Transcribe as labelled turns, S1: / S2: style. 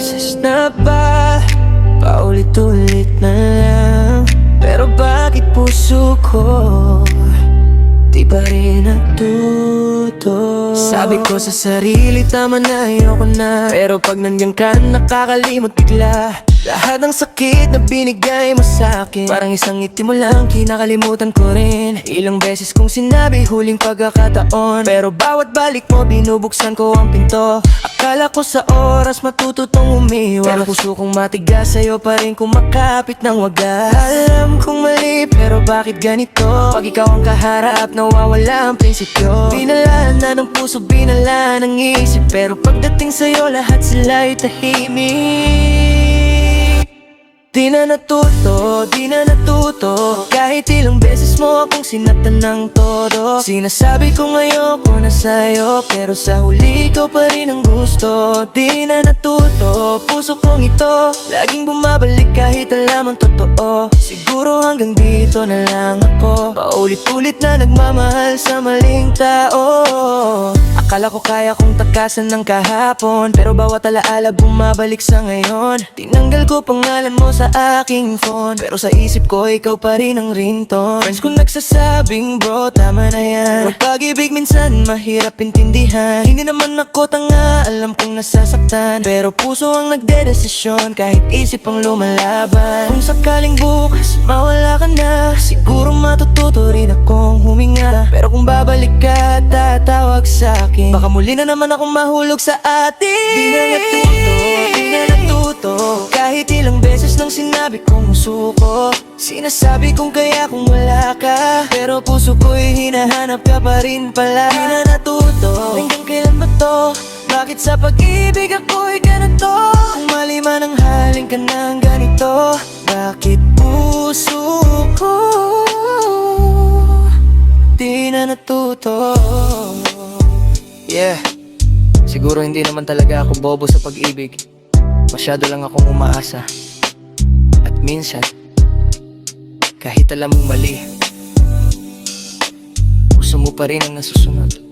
S1: beses na ba? Paulit-ulit na lang. Pero bakit puso ko di pa rin natuto? Sabi ko sa sarili, tama na, ayoko na. Pero pag nandiyan ka, nakakalimot bigla lahat ng sakit na binigay mo sa'kin. Parang isang ngiti mo lang, kinakalimutan ko rin. Ilang beses kong sinabi, huling pagkakataon. Pero bawat balik mo, binubuksan ko ang pinto. Akala ko sa oras matututong umiwas, pero puso kong matigas, sa'yo pa rin kumakapit ng wagas. Alam kong mali, pero bakit ganito? Pag ikaw ang kaharap, nawawala ang prinsipyo. Binalaan na ng puso, binalaan ng isip, pero pagdating sa'yo, lahat sila'y tahimik. Di na natuto, di na natuto. Kahit ilang beses mo akong sinaktan ng todo. Sinasabi ko ngayoko na sa'yo, pero sa huli ikaw pa rin ang gusto. Di na natuto, puso kong ito laging bumabalik kahit alam ang totoo. Siguro hanggang dito na lang ako, paulit-ulit na nagmamahal sa maling tao. Akala ko kaya kong takasan ng kahapon, pero bawat alaala bumabalik sa ngayon. Tinanggal ko pangalan mo sa aking phone, pero sa isip ko ikaw pa rin ang ringtone. Friends ko nagsasabing bro, tama na yan. Ang pag-ibig minsan mahirap intindihan. Hindi naman ako tanga, alam kong nasasaktan, pero puso ang nagdedesisyon kahit isip ang lumalaban. Kung sakaling bukas mawala ka na, siguro matututo rin akong huminga. Pero kung babalik ka, tatawag sa'kin, baka muli na naman akong mahulog sa atin. Di na natuto, di na natuto. Kahit ilang beses nang sinabi kong suko, sinasabi kong kaya kung wala ka, pero puso ko'y hinahanap ka pa rin pala. Di na natuto, hanggang kailan ba to? Bakit sa pag-ibig ako'y ganito? Kung mali man ang haling ka ng ganito, bakit puso ko di na natuto? Yeah, siguro hindi naman talaga ako bobo sa pag-ibig. Masyado lang akong umaasa. At minsan, kahit alam mong mali, puso mo pa rin ang nasusunod.